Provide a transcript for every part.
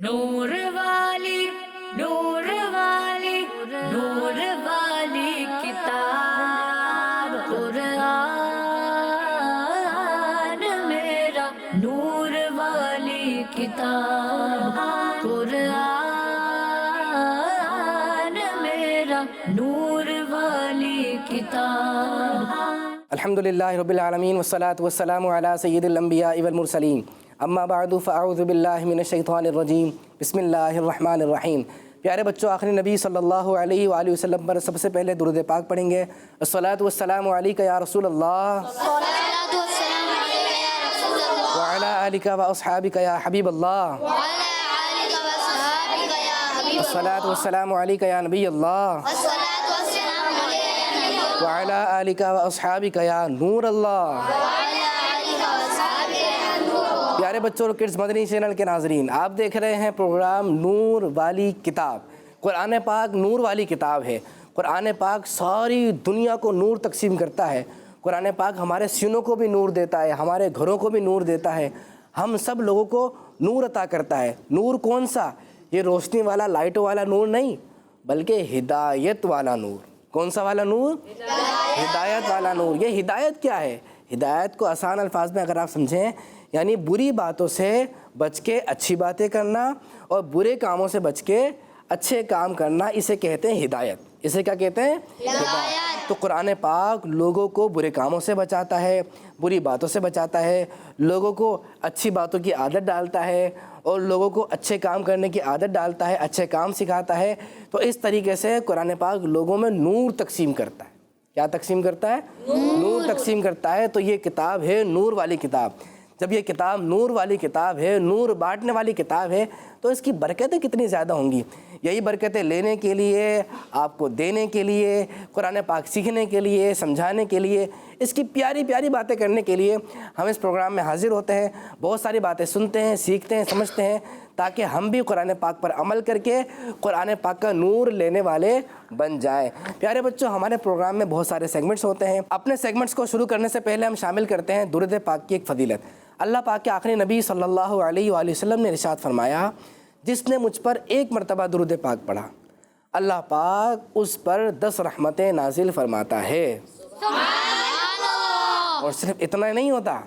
نور والی نور والی نور والی کتاب قرآن میرا نور والی کتاب قرآن میرا نور والی کتاب۔ الحمدللہ رب العالمین والصلاة والسلام علی سید الانبیاء والمرسلین، اما بعد فاعوذ باللہ من الشیطان الرجیم، بسم اللہ الرحمن الرحیم۔ پیارے بچوں، آخری نبی صلی اللہ علیہ وآلہ وسلم پر سب سے پہلے درود پاک پڑھیں گے۔ الصلاۃ والسلام علیک یا رسول اللہ وعلی آلک واصحابک یا حبیب اللہ، الصلاۃ والسلام علیک یا نبی اللہ وعلی آلک واصحابک یا نور اللہ۔ پیارے بچوں اور کڈز مدنی چینل کے ناظرین، آپ دیکھ رہے ہیں پروگرام نور والی کتاب۔ قرآن پاک نور والی کتاب ہے۔ قرآن پاک ساری دنیا کو نور تقسیم کرتا ہے۔ قرآن پاک ہمارے سینوں کو بھی نور دیتا ہے، ہمارے گھروں کو بھی نور دیتا ہے، ہم سب لوگوں کو نور عطا کرتا ہے۔ نور کون سا؟ یہ روشنی والا لائٹوں والا نور نہیں، بلکہ ہدایت والا نور۔ کون سا والا نور؟ ہدایت والا نور۔ یہ ہدایت کیا ہے؟ ہدایت کو آسان الفاظ میں اگر آپ سمجھیں، یعنی بری باتوں سے بچ کے اچھی باتیں کرنا اور برے کاموں سے بچ کے اچھے کام کرنا، اسے کہتے ہیں ہدایت۔ اسے کیا کہتے ہیں؟ ہدایت۔ تو قرآن پاک لوگوں کو برے کاموں سے بچاتا ہے، بری باتوں سے بچاتا ہے، لوگوں کو اچھی باتوں کی عادت ڈالتا ہے اور لوگوں کو اچھے کام کرنے کی عادت ڈالتا ہے، اچھے کام سکھاتا ہے۔ تو اس طریقے سے قرآن پاک لوگوں میں نور تقسیم کرتا ہے۔ کیا تقسیم کرتا ہے؟ نور تقسیم کرتا ہے۔ تو یہ کتاب ہے نور والی کتاب۔ جب یہ کتاب نور والی کتاب ہے، نور بانٹنے والی کتاب ہے، تو اس کی برکتیں کتنی زیادہ ہوں گی۔ یہی برکتیں لینے کے لیے، آپ کو دینے کے لیے، قرآن پاک سیکھنے کے لیے، سمجھانے کے لیے، اس کی پیاری پیاری باتیں کرنے کے لیے ہم اس پروگرام میں حاضر ہوتے ہیں۔ بہت ساری باتیں سنتے ہیں، سیکھتے ہیں، سمجھتے ہیں، تاکہ ہم بھی قرآن پاک پر عمل کر کے قرآن پاک کا نور لینے والے بن جائیں۔ پیارے بچوں، ہمارے پروگرام میں بہت سارے سیگمنٹس ہوتے ہیں۔ اپنے سیگمنٹس کو شروع کرنے سے پہلے ہم شامل کرتے ہیں درود پاک کی ایک فضیلت۔ اللہ پاک کے آخری نبی صلی اللہ علیہ وآلہ وسلم نے ارشاد فرمایا، جس نے مجھ پر ایک مرتبہ درود پاک پڑھا، اللہ پاک اس پر 10 رحمتیں نازل فرماتا ہے۔ سبحان اللہ۔ اور صرف اتنا نہیں ہوتا،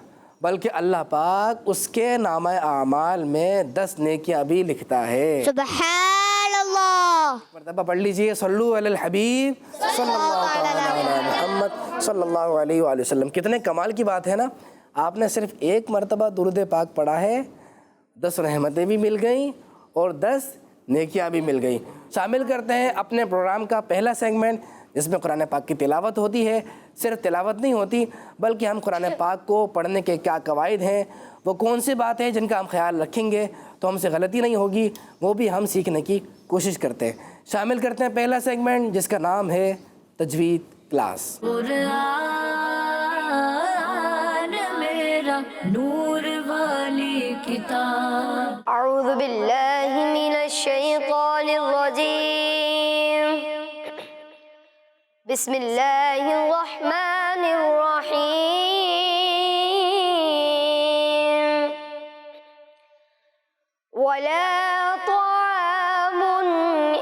بلکہ اللہ پاک اس کے نامہ اعمال میں 10 نیکیاں بھی لکھتا ہے۔ سبحان اللہ۔ مرتبہ پڑھ لیجئے، صلو علی الحبیب صلی اللہ علیہ محمد صلی اللہ علیہ وآلہ وسلم۔ کتنے کمال کی بات ہے نا، آپ نے صرف ایک مرتبہ درود پاک پڑھا ہے، 10 رحمتیں بھی مل گئیں اور 10 نیکیاں بھی مل گئیں۔ شامل کرتے ہیں اپنے پروگرام کا پہلا سیگمنٹ، جس میں قرآن پاک کی تلاوت ہوتی ہے۔ صرف تلاوت نہیں ہوتی، بلکہ ہم قرآن پاک کو پڑھنے کے کیا قواعد ہیں، وہ کون سی بات ہے جن کا ہم خیال رکھیں گے تو ہم سے غلطی نہیں ہوگی، وہ بھی ہم سیکھنے کی کوشش کرتے ہیں۔ شامل کرتے ہیں پہلا سیگمنٹ، جس کا نام ہے تجوید کلاس۔ قرآن میرا نور والی کتاب۔ اعوذ باللہ من الشیطان الرجیم، بسم اللہ الرحمن الرحیم۔ ولا طعام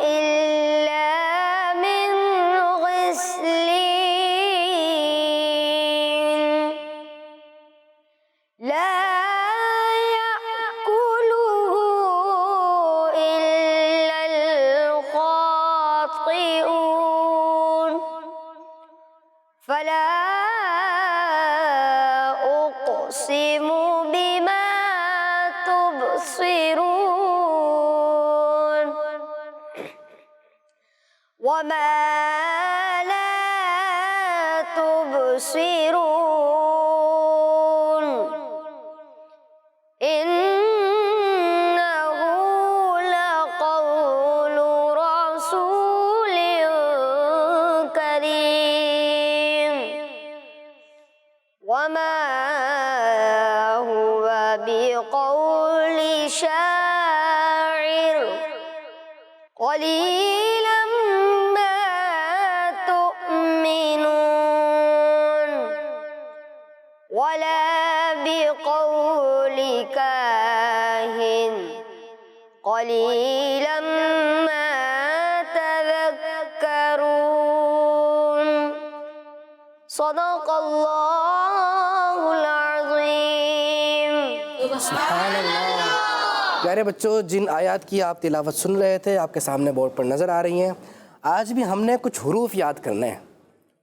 إلا من غسلين لا يأكله إلا الخاطئون فلا أقسم بما تبصرون وما لا تبصرون إنه لقول رسول كريم وما هو بقول شاعر قليلا ما تؤمنون ولا بقول كاهن قليلا ما تذكرون صدق الله العظيم. سبحان اللہ. پیارے بچوں، جن آیات کی آپ تلاوت سن رہے تھے آپ کے سامنے بورڈ پر نظر آ رہی ہیں. آج بھی ہم نے کچھ حروف یاد کرنے ہیں.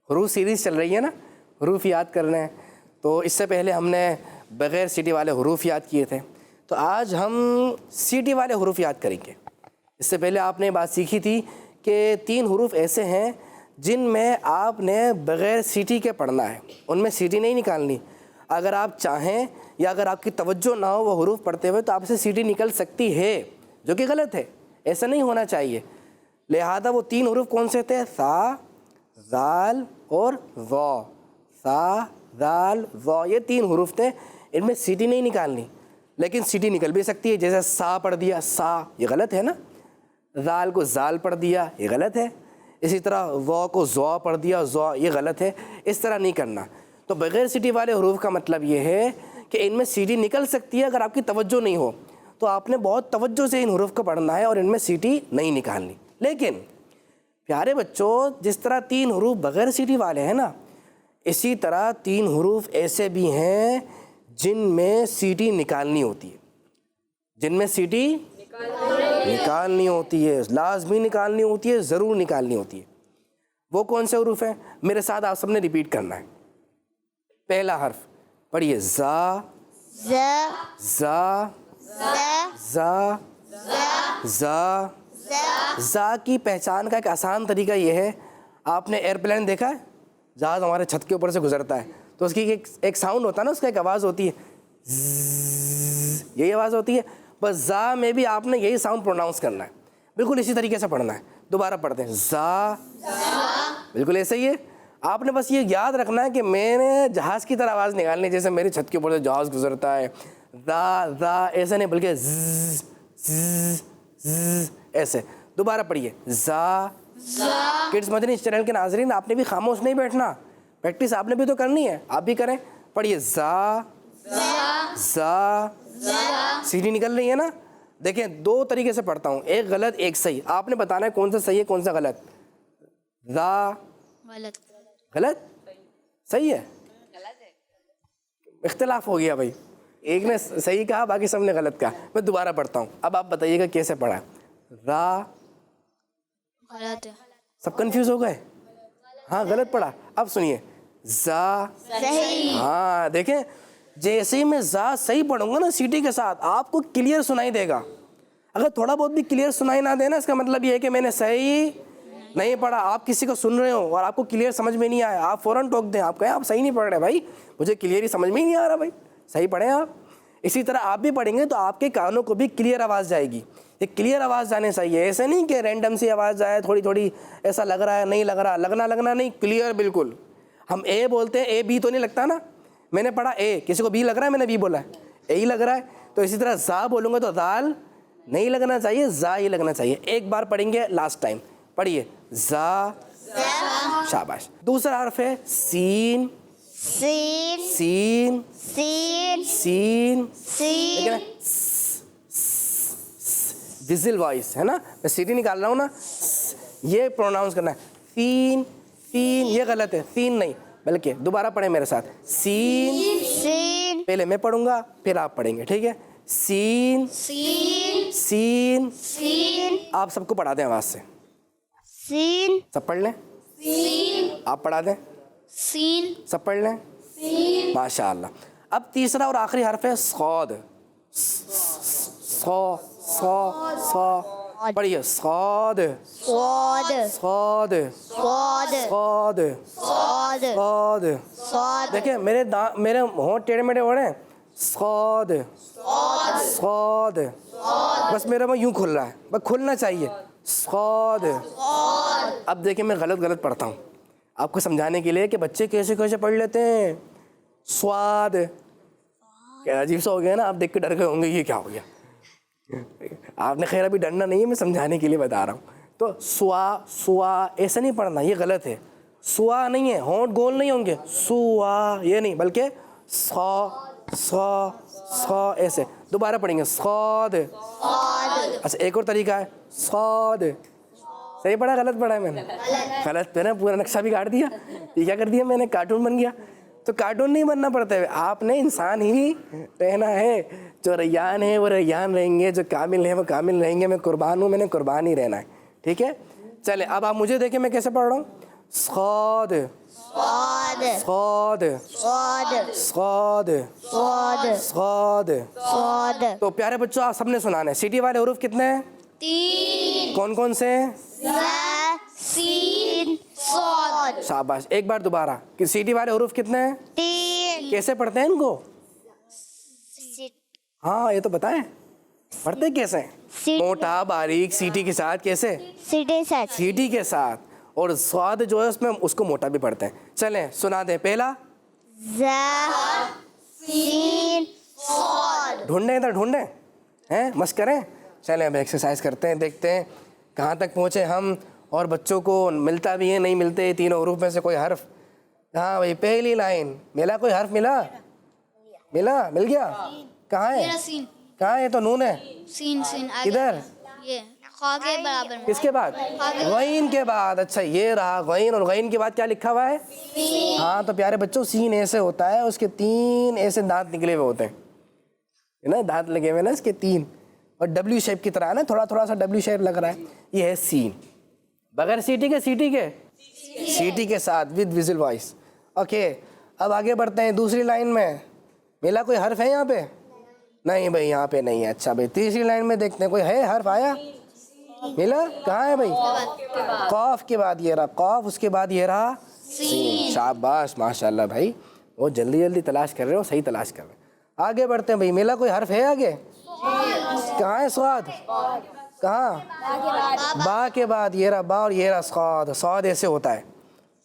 حروف سیریز چل رہی ہے نا، حروف یاد کرنے ہیں. تو اس سے پہلے ہم نے بغیر سیٹی والے حروف یاد کیے تھے، تو آج ہم سیٹی والے حروف یاد کریں گے. اس سے پہلے آپ نے بات سیکھی تھی کہ 3 حروف ایسے ہیں جن میں آپ نے بغیر سیٹی کے پڑھنا ہے، ان میں سیٹی نہیں نکالنی. اگر آپ چاہیں یا اگر آپ کی توجہ نہ ہو وہ حروف پڑھتے ہوئے تو آپ سے سیٹی نکل سکتی ہے، جو کہ غلط ہے. ایسا نہیں ہونا چاہیے. لہذا وہ 3 حروف کون سے تھے؟ سا، ذال اور ظا. سا، ذال، ظا، یہ 3 حروف تھے. ان میں سیٹی نہیں نکالنی، لیکن سیٹی نکل بھی سکتی ہے. جیسے سا پڑھ دیا سا، یہ غلط ہے نا. ذال کو زال پڑھ دیا، یہ غلط ہے. اسی طرح ظا کو ظا پڑھ دیا، ظا، یہ غلط ہے. اس طرح نہیں کرنا. تو بغیر سیٹی والے حروف کا مطلب یہ ہے کہ ان میں سیٹی نکل سکتی ہے اگر آپ کی توجہ نہیں ہو. تو آپ نے بہت توجہ سے ان حروف کو پڑھنا ہے اور ان میں سیٹی نہیں نکالنی. لیکن پیارے بچوں، جس طرح 3 حروف بغیر سیٹی والے ہیں نا، اسی طرح 3 حروف ایسے بھی ہیں جن میں سیٹی نکالنی ہوتی ہے. جن میں سیٹی نکالنی ہوتی ہے، لازمی نکالنی ہوتی ہے، ضرور نکالنی ہوتی ہے. وہ کون سے حروف ہیں؟ میرے ساتھ آپ سب نے ریپیٹ کرنا ہے. پہلا حرف پڑھیے، زا، زا، زا، زا. زا کی پہچان کا ایک آسان طریقہ یہ ہے، آپ نے ایئرپلین دیکھا ہے؟ جہاز ہمارے چھت کے اوپر سے گزرتا ہے تو اس کی ایک ساؤنڈ ہوتا ہے نا، اس کا ایک آواز ہوتی ہے، یہی آواز ہوتی ہے. بس زا میں بھی آپ نے یہی ساؤنڈ پروناؤنس کرنا ہے. بالکل اسی طریقے سے پڑھنا ہے. دوبارہ پڑھتے ہیں، زا، بالکل ایسے ہی ہے. آپ نے بس یہ یاد رکھنا ہے کہ میں نے جہاز کی طرح آواز نکالنی ہے، جیسے میری چھت کے اوپر سے جہاز گزرتا ہے. زا، زا ایسے نہیں، بلکہ ز، ز، ز ایسے. دوبارہ پڑھیے، زا. کڈز مدنی چینل کے ناظرین، آپ نے بھی خاموش نہیں بیٹھنا، پریکٹس آپ نے بھی تو کرنی ہے، آپ بھی کریں. پڑھیے، زا، زا. سیٹی نکل رہی ہے نا. دیکھیں 2 طریقے سے پڑھتا ہوں، ایک غلط ایک صحیح. آپ نے بتانا ہے کون سا صحیح ہے کون سا غلط. زا غلط، غلط، صحیح ہے، اختلاف ہو گیا بھائی. ایک نے صحیح کہا، باقی سب نے غلط کہا. میں دوبارہ پڑھتا ہوں، اب آپ بتائیے گا کیسے پڑھا. را غلط ہے. سب کنفیوز ہو گئے؟ ہاں غلط پڑھا. اب سنیے، زا صحیح. ہاں دیکھیں، جیسے ہی میں زا صحیح پڑھوں گا نا سیٹی کے ساتھ، آپ کو کلیئر سنائی دے گا. اگر تھوڑا بہت بھی کلیئر سنائی نہ دے نا، اس کا مطلب یہ ہے کہ میں نے صحیح نہیں پڑھا. آپ کسی کو سن رہے ہو اور آپ کو کلیئر سمجھ میں نہیں آیا، آپ فوراً ٹوک دیں. آپ کہیں آپ صحیح نہیں پڑھ رہے بھائی، مجھے کلیئر ہی سمجھ میں ہی نہیں آ رہا بھائی، صحیح پڑھیں آپ. اسی طرح آپ بھی پڑھیں گے تو آپ کے کانوں کو بھی کلیئر آواز جائے گی. یہ کلیئر آواز جانے چاہیے، ایسے نہیں کہ رینڈم سی آواز جائے، تھوڑی تھوڑی ایسا لگ رہا ہے نہیں لگ رہا، لگنا نہیں، کلیئر بالکل. ہم اے بولتے ہیں، اے بی تو نہیں لگتا نا. میں نے پڑھا اے، کسی کو بی لگ رہا ہے، میں نے بی بولا ہے، اے ہی لگ رہا ہے. تو اسی طرح زا بولوں گا تو دال نہیں لگنا چاہیے، زا ہی لگنا چاہیے. ایک بار پڑھیں گے لاسٹ ٹائم. پڑھیے، زا. شاباش. دوسرا حرف ہے سین. سین. سین، سین. سین. سین. وزل وائس ہے نا، میں سیٹی نکال رہا ہوں نا، یہ پروناؤنس کرنا ہے. سین، سین، یہ غلط ہے، سین نہیں، بلکہ دوبارہ پڑھیں میرے ساتھ. سین، سین. پہلے میں پڑھوں گا پھر آپ پڑھیں گے، ٹھیک ہے. سین، سین. سین. سین. آپ سب کو پڑھا دیں آواز سے، سین. سب پڑھ لیں. سین. آپ پڑھا دیں، سین. سب پڑھ لیں. ماشاء اللہ. اب تیسرا اور آخری حرف ہے صاد. صا، صا، صا. پڑھیے، صاد، صاد. صاد، صاد. صاد، صاد. صاد. صاد. دیکھیں میرے ہونٹ ٹیڑھے میڑھے ہو رہے ہیں. صاد، صاد. بس میرا منہ یوں کھل رہا ہے، بس کھلنا چاہیے. صاد. اب دیکھیں میں غلط پڑھتا ہوں آپ کو سمجھانے کے لیے کہ بچے کیسے کیسے پڑھ لیتے ہیں. سواد. کیا عجیب سا ہو گیا نا، آپ دیکھ کے ڈر گئے ہوں گے یہ کیا ہو گیا. آپ نے خیر ابھی ڈرنا نہیں ہے، میں سمجھانے کے لیے بتا رہا ہوں. تو سوا، سوا ایسا نہیں پڑھنا، یہ غلط ہے. سوا نہیں ہے، ہونٹ گول نہیں ہوں گے. سوا یہ نہیں، بلکہ سا، سا، سا ایسے. دوبارہ پڑھیں گے، صاد. اچھا ایک اور طریقہ ہے صاد. صحیح پڑھا غلط پڑھا ہے میں نے؟ غلط پہ نا پورا نقشہ بھی کاٹ دیا. یہ کیا کر دیا میں نے؟ کارٹون بن گیا. تو کارٹون نہیں بننا پڑتا ہے, آپ نے انسان ہی رہنا ہے. جو ریان ہے وہ ریان رہیں گے, جو کامل ہے وہ کامل رہیں گے. میں قربان ہوں, میں نے قربان ہی رہنا ہے. ٹھیک ہے چلے اب آپ مجھے دیکھیں میں کیسے پڑھ رہا ہوں. صاد صاد صاد صاد صاد صاد صاد. صاد تو پیارے بچوں آپ سب نے سنانا ہے. سیٹی والے حروف کتنے ہیں؟ 3 کون کون سے ہیں؟ سین صاد. شاباش. ایک بار دوبارہ کہ سیٹی والے حروف کتنے ہیں؟ 3 کیسے پڑھتے ہیں ان کو؟ ہاں یہ تو بتائیں پڑھتے کیسے ہیں؟ سیٹ موٹا باریک سیٹی کے ساتھ. کیسے؟ سیٹی سیٹ سیٹی کے ساتھ. اور سواد جو ہے اس میں اس کو موٹا بھی پڑھتے ہیں. چلیں سنا دیں. پہلا زا سین صاد. ڈھونڈیں ادھر ڈھونڈیں ہیں مشق کریں. چلیں اب ایکسرسائز کرتے ہیں, دیکھتے ہیں کہاں تک پہنچے ہم. اور بچوں کو ملتا بھی ہے نہیں ملتے تینوں حروف میں سے کوئی حرف. ہاں بھائی پہلی لائن ملا, کوئی حرف ملا؟ مل گیا. کہاں ہے؟ سین کہاں ہے؟ یہ تو نون ہے. سین آگے ادھر یہ خا کے برابر میں. کس کے بعد؟ غین کے بعد. اچھا یہ رہا غین, اور غین کے بعد کیا لکھا ہوا ہے؟ ہاں تو پیارے بچوں سین ایسے ہوتا ہے, اس کے 3 ایسے دانت نکلے ہوئے ہوتے ہیں نا, دانت لگے ہوئے نا اس کے 3, اور ڈبلیو شیپ کی طرح ہے نا, تھوڑا سا ڈبلیو شیپ لگ رہا ہے. یہ ہے سین. بغیر سیٹی کے سیٹی کے ساتھ ود ویزل وائس. اوکے اب آگے بڑھتے ہیں. دوسری لائن میں ملا کوئی حرف ہے یہاں پہ؟ نہیں بھائی یہاں پہ نہیں ہے. اچھا بھائی تیسری لائن میں دیکھتے ہیں کوئی ہے حرف آیا؟ ملا. کہاں ہے بھائی؟ قاف کے بعد یہ رہا قاف, اس کے بعد یہ رہا سین. شاباش ماشاءاللہ بھائی, وہ جلدی تلاش کر رہے ہو, صحیح تلاش کر رہے ہیں. آگے بڑھتے ہیں بھائی. ملا کوئی حرف ہے آگے؟ کہاں ہے سواد؟ کہاں؟ با کے بعد یہ رہا با, اور یہ رہا صاد. صاد ایسے ہوتا ہے,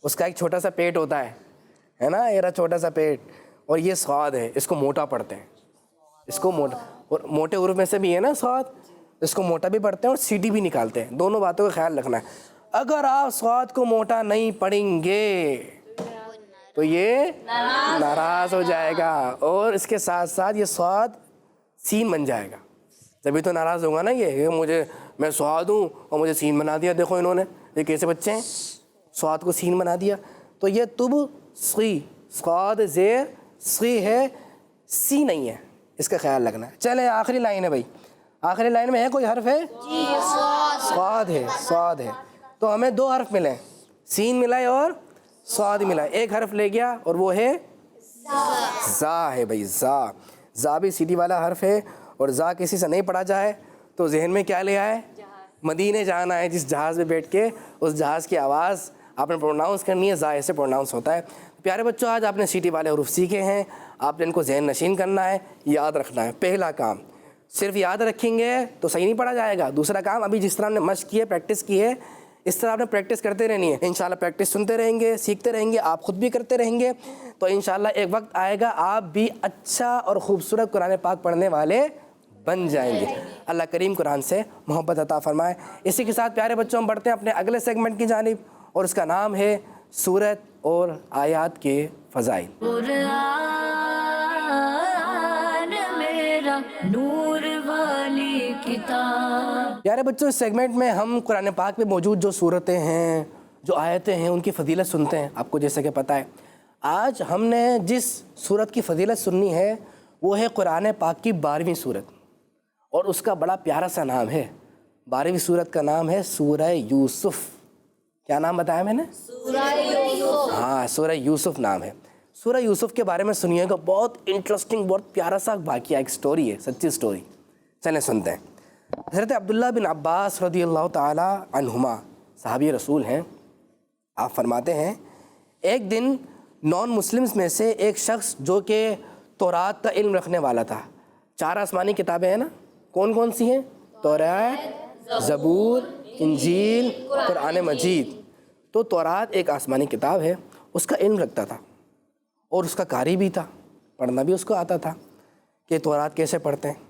اس کا ایک چھوٹا سا پیٹ ہوتا ہے نا, یہ رہا چھوٹا سا پیٹ, اور یہ صاد ہے. اس کو موٹا پڑھتے ہیں, اس کو موٹا, اور موٹے حروف میں سے بھی ہے نا صاد, اس کو موٹا بھی پڑھتے ہیں اور سیٹی بھی نکالتے ہیں. دونوں باتوں کا خیال رکھنا ہے. اگر آپ صاد کو موٹا نہیں پڑھیں گے تو یہ ناراض ہو جائے گا, اور اس کے ساتھ ساتھ یہ صاد سین بن جائے گا. تبھی تو ناراض ہوگا نا یہ میں صاد ہوں اور مجھے سین بنا دیا. دیکھو انہوں نے, یہ کیسے بچے ہیں, صاد کو سین بنا دیا. تو یہ تب سی, صاد زیر سی ہے, سی نہیں ہے, اس کا خیال رکھنا ہے. چلے آخری لائن ہے بھائی. آخری لائن میں ہے کوئی حرف ہے؟ صاد ہے. تو ہمیں 2 حرف ملے, سین ملا ہے اور صاد ملا ہے. ایک حرف لے گیا اور وہ ہے زا ہے بھائی. زا بھی سیٹی والا حرف ہے, اور زا کسی سے نہیں پڑھا جائے تو ذہن میں کیا لے آئے؟ مدینے جانا ہے. جس جہاز میں بیٹھ کے اس جہاز کی آواز آپ نے پروناؤنس کرنی ہے, زا ایسے پروناؤنس ہوتا ہے. پیارے بچوں آج آپ نے سیٹی والے حروف سیکھے ہیں, آپ نے ان کو ذہن نشین کرنا ہے, یاد رکھنا ہے. پہلا کام صرف یاد رکھیں گے تو صحیح نہیں پڑھا جائے گا. دوسرا کام ابھی جس طرح ہم نے مشق کی ہے, پریکٹس کی ہے, اس طرح آپ نے پریکٹس کرتے رہنی ہے. انشاءاللہ پریکٹس سنتے رہیں گے, سیکھتے رہیں گے, آپ خود بھی کرتے رہیں گے, تو انشاءاللہ ایک وقت آئے گا آپ بھی اچھا اور خوبصورت قرآن پاک پڑھنے والے بن جائیں گے. اللہ کریم قرآن سے محبت عطا فرمائے. اسی کے ساتھ پیارے بچوں ہم بڑھتے ہیں اپنے اگلے سیگمنٹ کی جانب, اور اس کا نام ہے سورت اور آیات کے فضائل. قرآن میرا نور والی کتاب. پیارے بچوں اس سیگمنٹ میں ہم قرآن پاک میں موجود جو صورتیں ہیں, جو آیتیں ہیں, ان کی فضیلت سنتے ہیں. آپ کو جیسے کہ پتہ ہے آج ہم نے جس صورت کی فضیلت سننی ہے وہ ہے قرآن پاک کی 12ویں صورت, اور اس کا بڑا پیارا سا نام ہے. 12ویں صورت کا نام ہے سورہ یوسف. کیا نام بتایا میں نے؟ سورہ یوسف. ہاں سورہ یوسف نام ہے. سورہ یوسف کے بارے میں سنیے گا, بہت انٹرسٹنگ, بہت پیارا سا واقعہ, ایک سٹوری ہے, سچی سٹوری. چلیں سنتے ہیں. حضرت عبداللہ بن عباس رضی اللہ تعالی عنہما صحابی رسول ہیں. آپ فرماتے ہیں ایک دن نان مسلمز میں سے ایک شخص جو کہ تورات کا علم رکھنے والا تھا. 4 آسمانی کتابیں ہیں نا, کون کون سی ہیں؟ تورات, زبور, انجیل, قرآن مجید. تو تورات ایک آسمانی کتاب ہے, اس کا علم رکھتا تھا, اور اس کا قاری بھی تھا, پڑھنا بھی اس کو آتا تھا کہ تورات کیسے پڑھتے ہیں.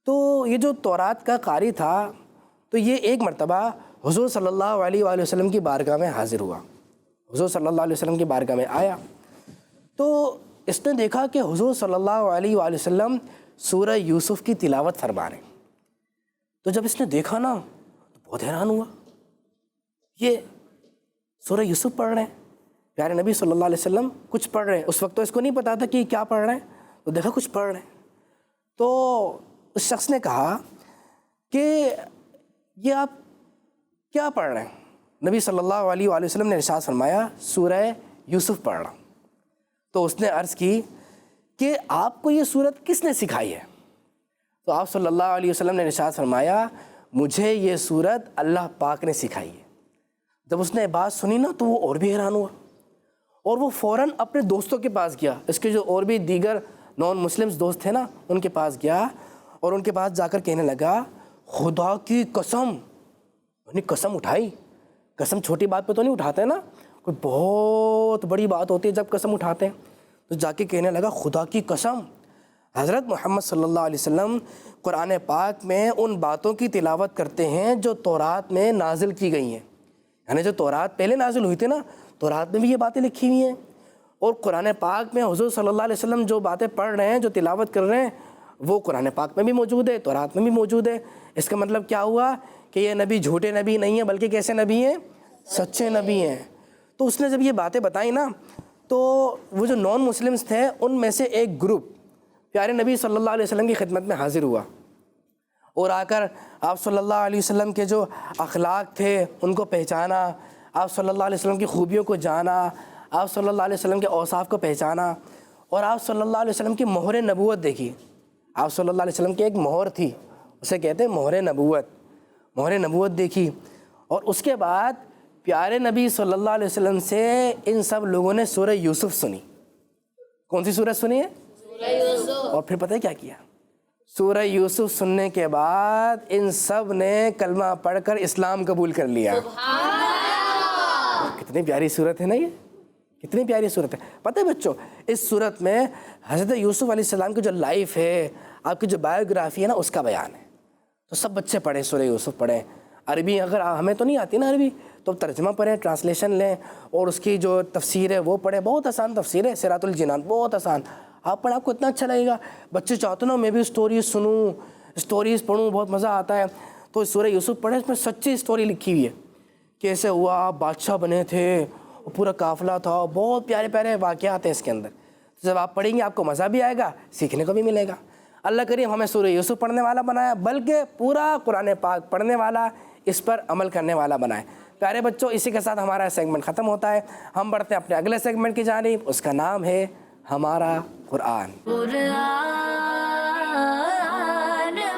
تو یہ جو تورات کا قاری تھا, تو یہ ایک مرتبہ حضور صلی اللہ علیہ وآلہ وسلم کی بارگاہ میں حاضر ہوا. حضور صلی اللہ علیہ وسلم کی بارگاہ میں آیا تو اس نے دیکھا کہ حضور صلی اللہ علیہ وآلہ وسلم سورہ یوسف کی تلاوت فرما رہے ہیں. تو جب اس نے دیکھا نا تو بہت حیران ہوا، یہ سورہ یوسف پڑھ رہے ہیں، پیارے نبی صلی اللہ علیہ وسلم کچھ پڑھ رہے ہیں، اس وقت تو اس کو نہیں پتا تھا کہ کیا پڑھ رہے ہیں، تو دیکھا کچھ پڑھ رہے ہیں۔ تو اس شخص نے کہا کہ یہ آپ کیا پڑھ رہے ہیں؟ نبی صلی اللہ علیہ وآلہ وسلم نے ارشاد فرمایا سورہ یوسف پڑھ رہا ہوں۔ تو اس نے عرض کی کہ آپ کو یہ صورت کس نے سکھائی ہے؟ تو آپ صلی اللہ علیہ وسلم نے ارشاد فرمایا مجھے یہ صورت اللہ پاک نے سکھائی ہے۔ جب اس نے بات سنی نا تو وہ اور بھی حیران ہوا، اور وہ فوراً اپنے دوستوں کے پاس گیا، اس کے جو اور بھی دیگر نان مسلمز دوست تھے نا ان کے پاس گیا، اور ان کے پاس جا کر کہنے لگا خدا کی قسم، یعنی قسم اٹھائی، قسم چھوٹی بات پہ تو نہیں اٹھاتے نا، کوئی بہت بڑی بات ہوتی ہے جب قسم اٹھاتے ہیں، تو جا کے کہنے لگا خدا کی قسم حضرت محمد صلی اللہ علیہ وسلم قرآن پاک میں ان باتوں کی تلاوت کرتے ہیں جو تورات میں نازل کی گئی ہیں، یعنی جو تورات پہلے نازل ہوئی تھی نا، تورات میں بھی یہ باتیں لکھی ہوئی ہیں، اور قرآن پاک میں حضور صلی اللہ علیہ وسلم جو باتیں پڑھ رہے ہیں، جو تلاوت کر رہے ہیں، وہ قرآن پاک میں بھی موجود ہے، تورات میں بھی موجود ہے۔ اس کا مطلب کیا ہوا کہ یہ نبی جھوٹے نبی نہیں ہیں بلکہ کیسے نبی ہیں؟ سچے نبی ہیں۔ تو اس نے جب یہ باتیں بتائیں نا تو وہ جو نان مسلمز تھے ان میں سے ایک گروپ پیارے نبی صلی اللہ علیہ وسلم کی خدمت میں حاضر ہوا، اور آ کر آپ صلی اللہ علیہ وسلم کے جو اخلاق تھے ان کو پہچانا، آپ صلی اللہ علیہ وسلم کی خوبیوں کو جانا، آپ صلی اللہ علیہ وسلم کے اوصاف کو پہچانا، اور آپ صلی اللہ علیہ وسلم کی مہر نبوت دیکھی۔ آپ صلی اللہ علیہ وسلم کی ایک مہر تھی، اسے کہتے ہیں مہر نبوت، مہر نبوت دیکھی، اور اس کے بعد پیارے نبی صلی اللہ علیہ وسلم سے ان سب لوگوں نے سورہ یوسف سنی۔ کون سی سورت سنی ہے؟ سورہ یوسف۔ اور پھر پتہ ہے کیا کیا؟ سورہ یوسف سننے کے بعد ان سب نے کلمہ پڑھ کر اسلام قبول کر لیا۔ کتنی پیاری صورت ہے نا، یہ کتنی پیاری صورت ہے۔ پتہ ہے بچوں اس صورت میں حضرت یوسف علیہ السلام کی جو لائف ہے، آپ کی جو بایوگرافی ہے نا، اس کا بیان ہے۔ تو سب بچے پڑھیں، سورہ یوسف پڑھیں۔ عربی اگر ہمیں تو نہیں آتی نا عربی، تو ترجمہ پڑھیں، ٹرانسلیشن لیں، اور اس کی جو تفسیر ہے وہ پڑھیں۔ بہت آسان تفسیر ہے صراط الجنان، بہت آسان، آپ پڑھیں آپ کو اتنا اچھا لگے گا۔ بچے چاہتے نا میں بھی اسٹوریز سنوں، اسٹوریز پڑھوں، بہت مزہ آتا ہے، تو سورہ یوسف پڑھیں، اس میں سچی اسٹوری لکھی ہوئی ہے، کیسے ہوا، بادشاہ بنے تھے، پورا قافلہ تھا، بہت پیارے پیارے واقعات ہیں اس کے اندر۔ جب آپ پڑھیں گے آپ کو مزہ بھی آئے گا، سیکھنے کو بھی ملے گا۔ اللہ کریم ہمیں سورہ یوسف پڑھنے والا بنایا، بلکہ پورا قرآن پاک پڑھنے والا، اس پر عمل کرنے والا بنائے۔ پیارے بچوں اسی کے ساتھ ہمارا سیگمنٹ ختم ہوتا ہے، ہم بڑھتے ہیں اپنے اگلے سیگمنٹ کی جانب، اس کا نام ہے ہمارا قرآن۔ قرآن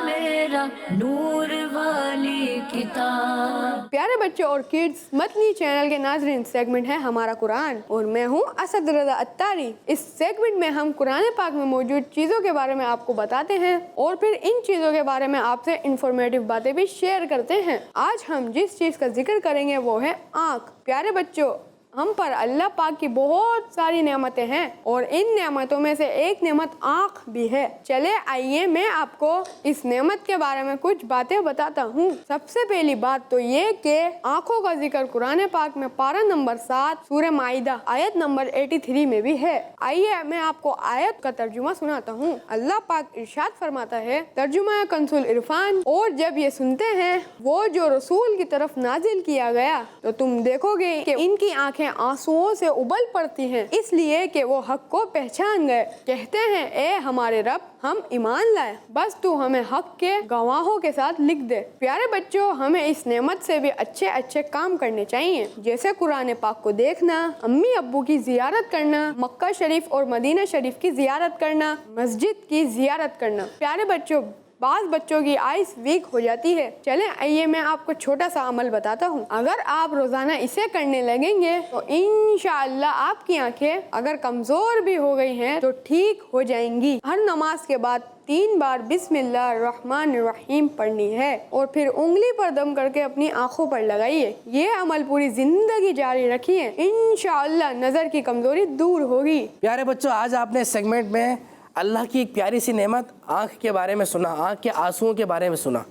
میرا نور والی کتاب۔ پیارے بچوں اور کڈز، متنی چینل کے ناظرین، سیگمنٹ ہے ہمارا قرآن، اور میں ہوں اسد رضا اتاری۔ اس سیگمنٹ میں ہم قرآن پاک میں موجود چیزوں کے بارے میں آپ کو بتاتے ہیں، اور پھر ان چیزوں کے بارے میں آپ سے انفارمیٹیو باتیں بھی شیئر کرتے ہیں۔ آج ہم جس چیز کا ذکر کریں گے وہ ہے آنکھ۔ پیارے بچوں ہم پر اللہ پاک کی بہت ساری نعمتیں ہیں، اور ان نعمتوں میں سے ایک نعمت آنکھ بھی ہے۔ چلے آئیے میں آپ کو اس نعمت کے بارے میں کچھ باتیں بتاتا ہوں۔ سب سے پہلی بات تو یہ کہ آنکھوں کا ذکر قرآن پاک میں پارہ نمبر 7 سورہ مائدہ آیت نمبر 83 میں بھی ہے۔ آئیے میں آپ کو آیت کا ترجمہ سناتا ہوں۔ اللہ پاک ارشاد فرماتا ہے، ترجمہ کنز العرفان، اور جب یہ سنتے ہیں وہ جو رسول کی طرف نازل کیا گیا تو تم دیکھو گے کہ ان کی آنکھیں آنسوؤں سے ابل پڑتی ہیں، اس لیے کہ وہ حق کو پہچان گئے۔ کہتے ہیں اے ہمارے رب ہم ایمان لائے، بس تو ہمیں حق کے گواہوں کے ساتھ لکھ دے۔ پیارے بچوں ہمیں اس نعمت سے بھی اچھے اچھے کام کرنے چاہیے، جیسے قرآن پاک کو دیکھنا، امی ابو کی زیارت کرنا، مکہ شریف اور مدینہ شریف کی زیارت کرنا، مسجد کی زیارت کرنا۔ پیارے بچوں بعض بچوں کی آئیز ویک ہو جاتی ہے، چلیں آئیے میں آپ کو چھوٹا سا عمل بتاتا ہوں۔ اگر آپ روزانہ اسے کرنے لگیں گے تو انشاءاللہ آپ کی آنکھیں اگر کمزور بھی ہو گئی ہیں تو ٹھیک ہو جائیں گی۔ ہر نماز کے بعد 3 بار بسم اللہ الرحمن الرحیم پڑھنی ہے، اور پھر انگلی پر دم کر کے اپنی آنکھوں پر لگائیے۔ یہ عمل پوری زندگی جاری رکھیے، انشاءاللہ نظر کی کمزوری دور ہوگی۔ پیارے بچوں آج آپ نے سیگمنٹ میں اللہ کی ایک پیاری سی نعمت آنکھ کے بارے میں سنا، آنکھ کے آنسوؤں کے بارے میں سنا۔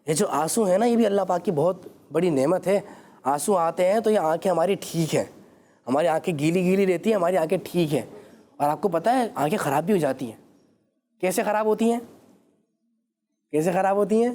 یہ جو آنسو ہے نا یہ بھی اللہ پاک کی بہت بڑی نعمت ہے۔ آنسو آتے ہیں تو یہ آنکھیں ہماری ٹھیک ہیں، ہماری آنکھیں گیلی گیلی رہتی ہیں، ہماری آنکھیں ٹھیک ہیں۔ اور آپ کو پتہ ہے آنکھیں خراب بھی ہو جاتی ہیں۔ کیسے خراب ہوتی ہیں؟ کیسے خراب ہوتی ہیں؟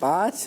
5,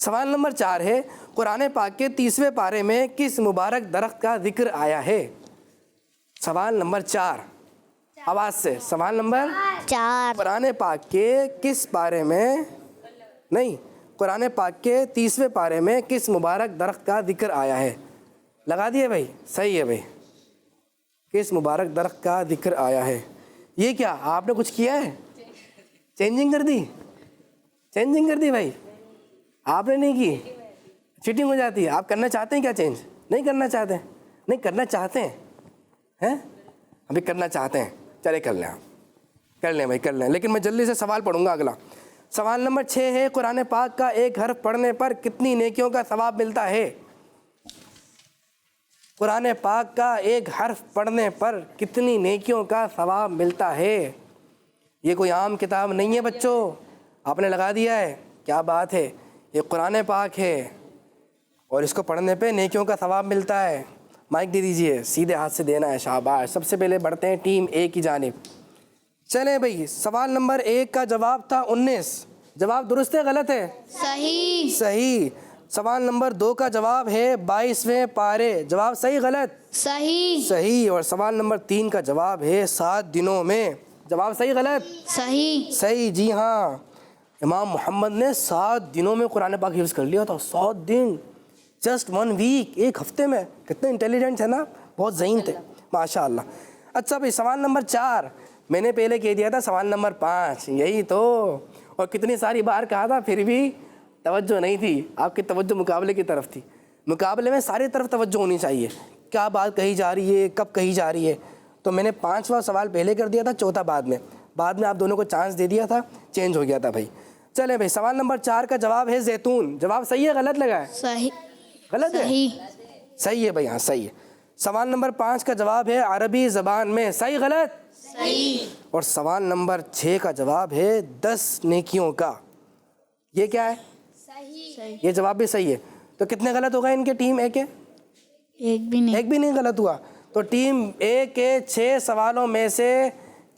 سوال نمبر 4 ہے قرآن پاک کے 30ویں پارے میں کس مبارک درخت کا ذکر آیا ہے؟ سوال نمبر 4 آواز سے، سوال نمبر 4 قرآن پاک کے کس پارے میں، نہیں، قرآن پاک کے 30ویں پارے میں کس مبارک درخت کا ذکر آیا ہے؟ لگا دیے بھائی، صحیح ہے بھائی، کس مبارک درخت کا ذکر آیا ہے؟ یہ کیا آپ نے کچھ کیا ہے؟ چینجنگ کر دی، چینجنگ کر دی بھائی، آپ نے نہیں کی، چیٹنگ ہو جاتی ہے۔ آپ کرنا چاہتے ہیں کیا چینج؟ نہیں کرنا چاہتے ہیں؟ نہیں کرنا چاہتے ہیں، ابھی کرنا چاہتے ہیں، چلے کر لیں، آپ کر لیں بھائی، کر لیں، لیکن میں جلدی سے سوال پڑھوں گا اگلا۔ سوال نمبر 6 ہے قرآن پاک کا ایک حرف پڑھنے پر کتنی نیکیوں کا ثواب ملتا ہے؟ قرآن پاک کا ایک حرف پڑھنے پر کتنی نیکیوں کا ثواب ملتا ہے؟ یہ کوئی عام کتاب نہیں ہے بچوں، آپ نے لگا دیا ہے، کیا بات ہے، یہ قرآن پاک ہے اور اس کو پڑھنے پہ نیکیوں کا ثواب ملتا ہے۔ مائک دے دیجئے، سیدھے ہاتھ سے دینا ہے، شاباش۔ سب سے پہلے بڑھتے ہیں ٹیم اے کی جانب۔ چلیں بھئی، سوال نمبر 1 کا جواب تھا 19، جواب درست ہے غلط ہے؟ صحیح صحیح۔ سوال نمبر 2 کا جواب ہے 22ویں پارے، جواب صحیح غلط؟ صحیح صحیح۔ اور سوال نمبر 3 کا جواب ہے 7 دنوں میں، جواب صحیح غلط؟ صحیح صحیح، جی ہاں، امام محمد نے 7 دنوں میں قرآن پاک حفظ کر لیا تھا، 7 دن، جسٹ 1 ویک، ایک ہفتے میں۔ کتنے انٹیلیجنٹ ہے نا، بہت ذہین تھے ماشاء اللہ۔ اچھا بھائی، سوال نمبر 4 میں نے پہلے کہہ دیا تھا، سوال نمبر 5 یہی تو، اور کتنی ساری بار کہا تھا پھر بھی توجہ نہیں تھی، آپ کی توجہ مقابلے کی طرف تھی۔ مقابلے میں ساری طرف توجہ ہونی چاہیے، کیا بات کہی جا رہی ہے، کب کہی جا رہی ہے۔ تو میں نے 5واں سوال پہلے کر دیا تھا، 4تھا بعد میں آپ دونوں کو چانس دے دیا تھا، چینج ہو گیا تھا بھائی۔ چلیں بھائی، سوال نمبر 4 کا جواب ہے زیتون، جواب صحیح ہے غلط لگا ہے؟ صحیح غلط ہے؟ صحیح صحیح ہے بھائی، ہاں صحیح ہے۔ سوال نمبر 5 کا جواب ہے عربی زبان میں، صحیح غلط؟ صحیح اور سوال نمبر 6 کا جواب ہے 10 نیکیوں کا، یہ کیا ہے؟ صحیح یہ جواب بھی صحیح ہے۔ تو کتنے غلط ہو گئے ان کے ٹیم اے کے؟ ایک بھی نہیں ایک بھی نہیں غلط ہوا۔ تو ٹیم اے کے 6 سوالوں میں سے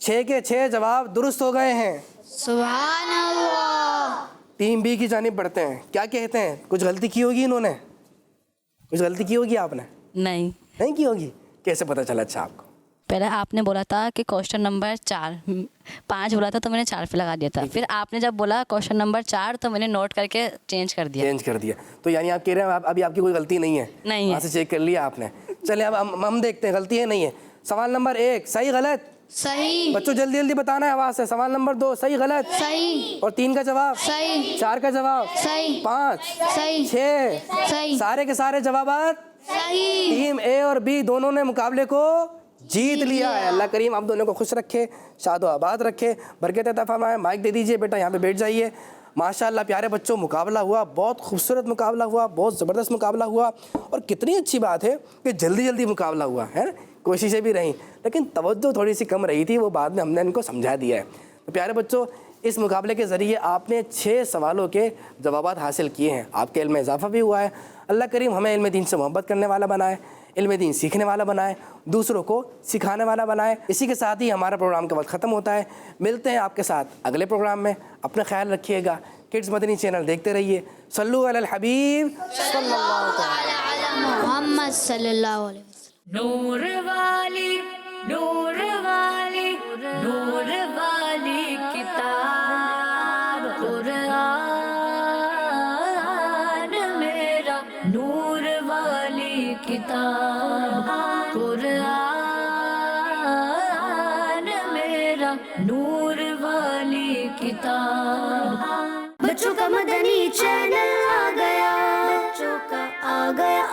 6 کے 6 جواب درست ہو گئے ہیں۔ سبحان اللہ۔ ٹیم بی کی جانب بڑھتے ہیں، کیا کہتے ہیں؟ کچھ غلطی کی ہوگی انہوں نے، کچھ غلطی کی ہوگی آپ نے؟ نہیں کی ہوگی، کیسے پتہ چلا؟ اچھا آپ کو پہلے آپ نے بولا تھا کہ کوشچن نمبر 4، 5 بولا تھا تو میں نے 4 پہ لگا دیا تھا، پھر آپ نے جب بولا کوشچن نمبر 4 تو میں نے نوٹ کر کے چینج کر دیا۔ تو یعنی آپ کہہ رہے ہیں ابھی آپ کی کوئی غلطی نہیں ہے؟ نہیں ہے۔ وہاں سے چیک کر لیا آپ نے۔ چلیں اب ہم دیکھتے ہیں غلطی ہے نہیں ہے۔ سوال نمبر 1 صحیح غلط؟ صحیح بچوں جلدی جلدی بتانا ہے آواز سے۔ سوال نمبر 2 صحیح غلط؟ صحیح اور 3 کا جواب؟ صحیح 4 کا جواب؟ صحیح 5 صحیح 6 صحیح سارے کے سارے جوابات صحیح۔ ٹیم اے اور بی دونوں نے مقابلے کو جیت لیا ہے۔ اللہ کریم آپ دونوں کو خوش رکھے، شاد و آباد رکھے، برکت عطا فرمائے۔ مائک دے دیجئے بیٹا، یہاں پہ بیٹھ جائیے۔ ماشاءاللہ پیارے بچوں، مقابلہ ہوا، بہت خوبصورت مقابلہ ہوا، بہت زبردست مقابلہ ہوا، اور کتنی اچھی بات ہے کہ جلدی جلدی مقابلہ ہوا ہے۔ کوششیں بھی رہیں لیکن توجہ تھوڑی سی کم رہی تھی، وہ بعد میں ہم نے ان کو سمجھا دیا ہے۔ تو پیارے بچوں، اس مقابلے کے ذریعے آپ نے 6 سوالوں کے جوابات حاصل کیے ہیں، آپ کے علم میں اضافہ بھی ہوا ہے۔ اللہ کریم ہمیں علم دین سے محبت کرنے والا بنائے، علم دین سیکھنے والا بنائے، دوسروں کو سکھانے والا بنائے۔ اسی کے ساتھ ہی ہمارا پروگرام کا وقت ختم ہوتا ہے۔ ملتے ہیں آپ کے ساتھ اگلے پروگرام میں، اپنا خیال رکھیے گا۔ کڈز مدنی چینل دیکھتے رہیے۔ صلو علی الحبیب صلی اللہ تعالی علی محمد صلی اللہ علیہ وسلم۔ نور والی نور والی نور والی کتاب قرآن میرا، نور والی کتاب قرآن میرا، نور والی کتاب۔ بچوں کا مدنی چینل آ گیا، بچوں کا آ گیا